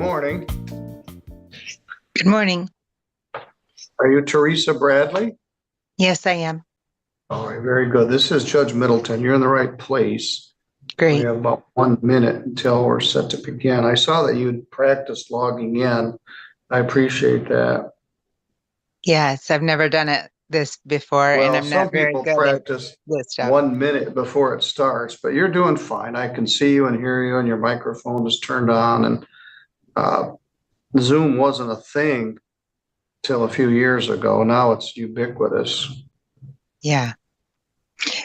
morning. Good morning. Are you Teresa Bradley? Yes, I am. All right, very good. This is Judge Middleton. You're in the right place. We Great. have about 1 minute until we're set to begin. I saw that you'd practiced logging in. I appreciate that. Yes, I've never done this before, and Well, I'm some not very people good at practice this stuff. 1 minute before it starts, but you're doing fine. I can see you and hear you, and your microphone is turned on. And Zoom wasn't a thing till a few years ago. Now it's ubiquitous. Yeah.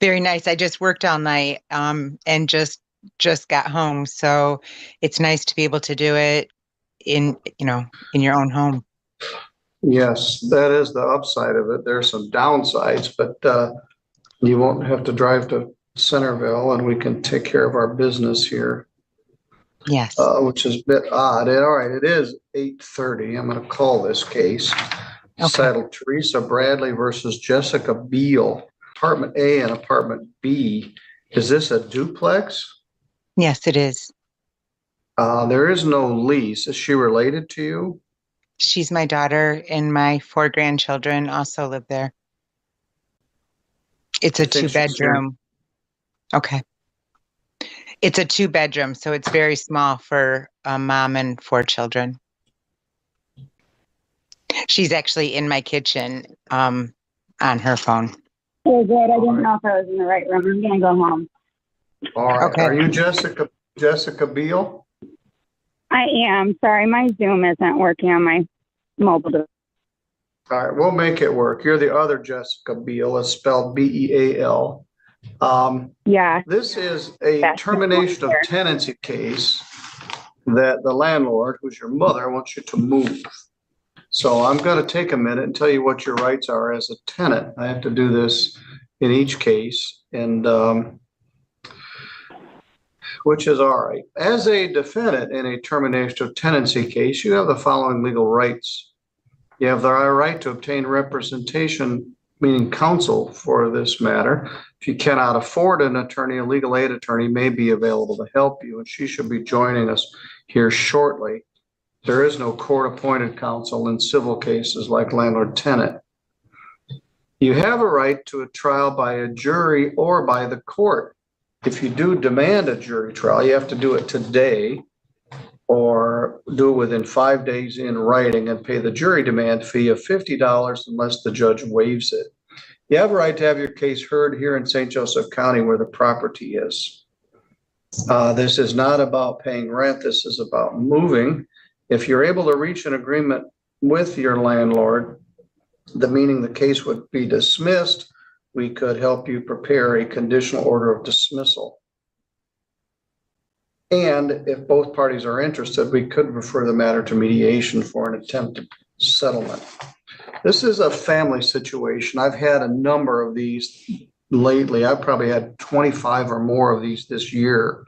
Very nice. I just worked all night and just got home, so it's nice to be able to do it in your own home. Yes, that is the upside of it. There's some downsides, but you won't have to drive to Centerville, and we can take care of our business here, Yes. which is a bit odd. All right, it is 8:30. I'm going to call this case. Okay. Titled Teresa Bradley versus Jessica Beal, Apartment A and Apartment B. Is this a duplex? Yes, it is. There is no lease. Is she related to you? She's my daughter, and my 4 grandchildren also live there. It's a I think she's 2-bedroom. Okay. It's a 2-bedroom, so it's very small for a mom and 4 children. She's actually in my kitchen on her phone. Oh, good. I didn't know if I was in the right room. I'm going to go home. All right. Okay. Are you Jessica Beal? I am. Sorry, my Zoom isn't working on my mobile device. All right, we'll make it work. You're the other Jessica Beal. It's spelled Beal. Yeah. This is a That's termination of here. tenancy case that the landlord, who's your mother, wants you to move. So I'm going to take a minute and tell you what your rights are as a tenant. I have to do this in each case, and which is all right. As a defendant in a termination of tenancy case, you have the following legal rights. You have the right to obtain representation, meaning counsel for this matter. If you cannot afford an attorney, a legal aid attorney may be available to help you, and she should be joining us here shortly. There is no court-appointed counsel in civil cases like landlord-tenant. You have a right to a trial by a jury or by the court. If you do demand a jury trial, you have to do it today or do it within 5 days in writing and pay the jury demand fee of $50 unless the judge waives it. You have a right to have your case heard here in St. Joseph County where the property is. This is not about paying rent. This is about moving. If you're able to reach an agreement with your landlord, meaning the case would be dismissed, we could help you prepare a conditional order of dismissal. And if both parties are interested, we could refer the matter to mediation for an attempted settlement. This is a family situation. I've had a number of these lately. I've probably had 25 or more of these this year,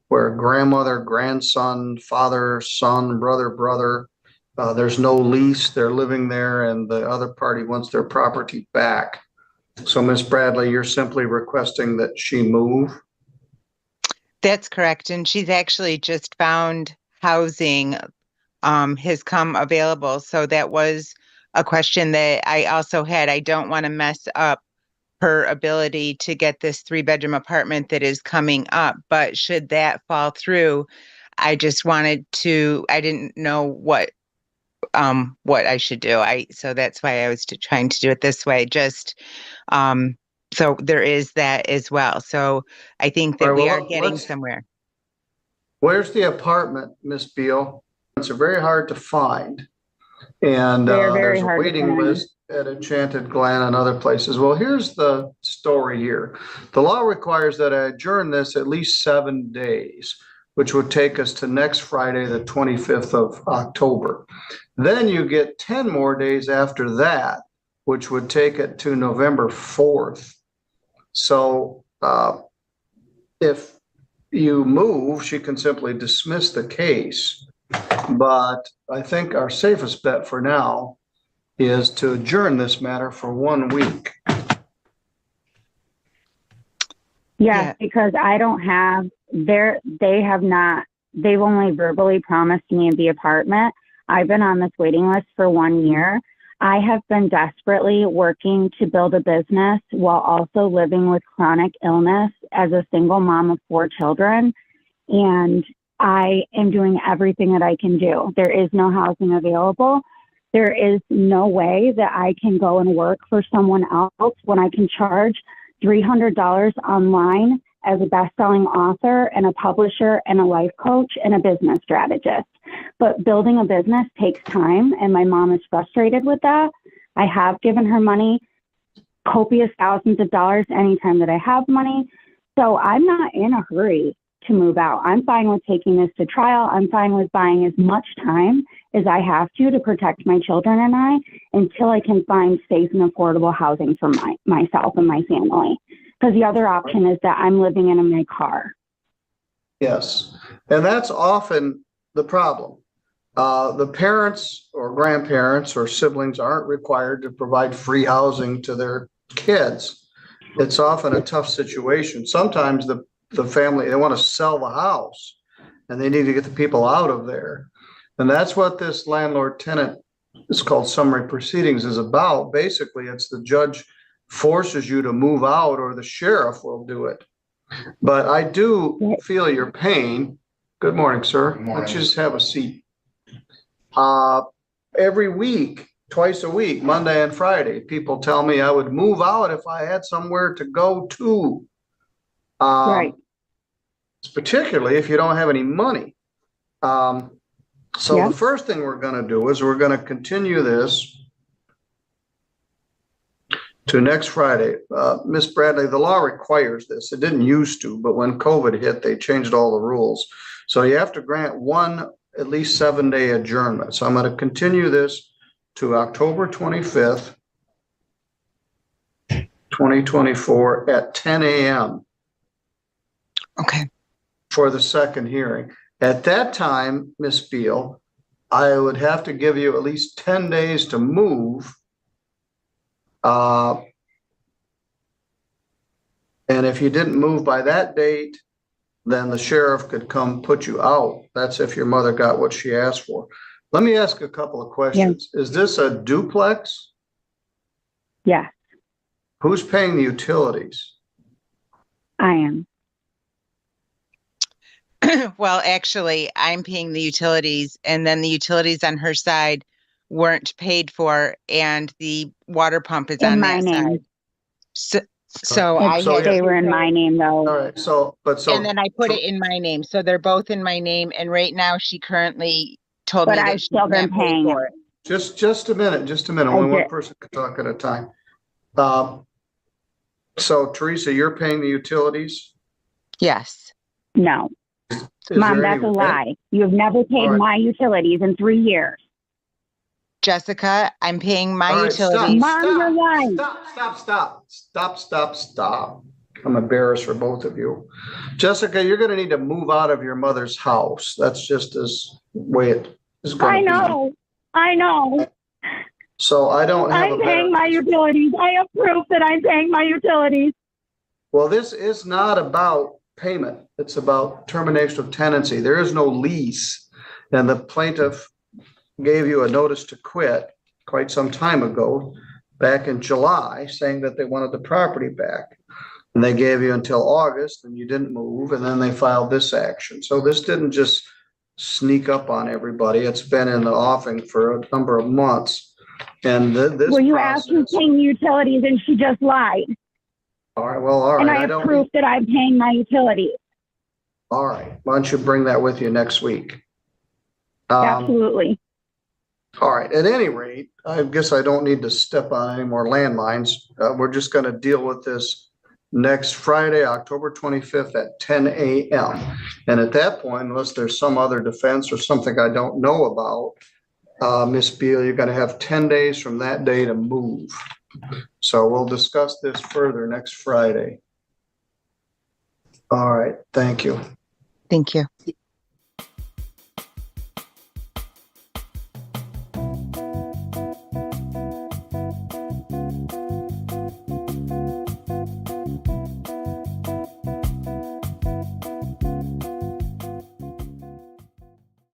where grandmother, grandson, father, son, brother, there's no lease, they're living there, and the other party wants their property back. So, Ms. Bradley, you're simply requesting that she move? That's correct. And she's actually just found housing has come available. So that was a question that I also had. I don't want to mess up her ability to get this 3-bedroom apartment that is coming up. But should that fall through, I just wanted to, I didn't know what I should do. So that's why I was trying to do it this way. Just so there is that as well. So I think that we are getting somewhere. Where's the apartment, Miss Beal? It's very hard to find. And there's a waiting list at Enchanted Glen and other places. Well, here's the story here. The law requires that I adjourn this at least 7 days, which would take us to next Friday, the 25th of October. Then you get 10 more days after that, which would take it to November 4th. So if you move, she can simply dismiss the case. But I think our safest bet for now is to adjourn this matter for 1 week. Yeah, because I don't have they have not they've only verbally promised me the apartment. I've been on this waiting list for 1 year. I have been desperately working to build a business while also living with chronic illness as a single mom of 4 children. And I am doing everything that I can do. There is no housing available. There is no way that I can go and work for someone else when I can charge $300 online as a best-selling author and a publisher and a life coach and a business strategist. But building a business takes time, and my mom is frustrated with that. I have given her money, copious thousands of dollars anytime that I have money. So I'm not in a hurry to move out. I'm fine with taking this to trial. I'm fine with buying as much time as I have to protect my children and I until I can find safe and affordable housing for myself and my family. Because the other option is that I'm living in my car. Yes, and that's often the problem. The parents or grandparents or siblings aren't required to provide free housing to their kids. It's often a tough situation. Sometimes the family, they want to sell the house and they need to get the people out of there. And that's what this landlord-tenant, it's called summary proceedings, is about. Basically, it's the judge forces you to move out or the sheriff will do it. But I do feel your pain. Good morning, sir. Good morning. Let's just have a seat. Every week, twice a week, Monday and Friday, people tell me I would move out if I had somewhere to go to. Right. Particularly if you don't have any money. So the first thing we're going to do is we're going to continue this to next Friday. Miss Bradley, the law requires this. It didn't used to, but when COVID hit, they changed all the rules. So you have to grant one at least 7-day adjournment. So I'm going to continue this to October 25th, 2024 at 10 a.m. Okay. For the second hearing. At that time, Ms. Beal, I would have to give you at least 10 days to move. And if you didn't move by that date, then the sheriff could come put you out. That's if your mother got what she asked for. Let me ask a couple of questions. Is this a duplex? Yes. Who's paying the utilities? I am. Well, actually, I'm paying the utilities, and then the utilities on her side weren't paid for, and the water pump is on that side. So they were in my name though. All right. And then I put it in my name, so they're both in my name. And right now, she currently told me that I've still been paying for it. Just a minute. Only one person can talk at a time. So Teresa, you're paying the utilities? Yes. No. Mom, that's a lie. You have never paid my utilities in 3 years. Jessica, I'm paying my utilities. Mom, you're lying. Stop. I'm embarrassed for both of you. Jessica, you're going to need to move out of your mother's house. That's just as way it is going to be. I know. So I don't have I'm paying my utilities. I have proof that I'm paying my utilities. Well, this is not about payment. It's about termination of tenancy. There is no lease. And the plaintiff gave you a notice to quit quite some time ago, back in July, saying that they wanted the property back. And they gave you until August and you didn't move. And then they filed this action. So this didn't just sneak up on everybody. It's been in the offing for a number of months. And this well, you asked who's paying utilities and she just lied. All right. And I have proof that I'm paying my utilities. All right. Why don't you bring that with you next week? Absolutely. All right. At any rate, I guess I don't need to step on any more landmines. We're just going to deal with this next Friday, October 25th at 10 a.m. And at that point, unless there's some other defense or something I don't know about, Ms. Beal, you're going to have 10 days from that day to move. So we'll discuss this further next Friday. All right. Thank you. Thank you.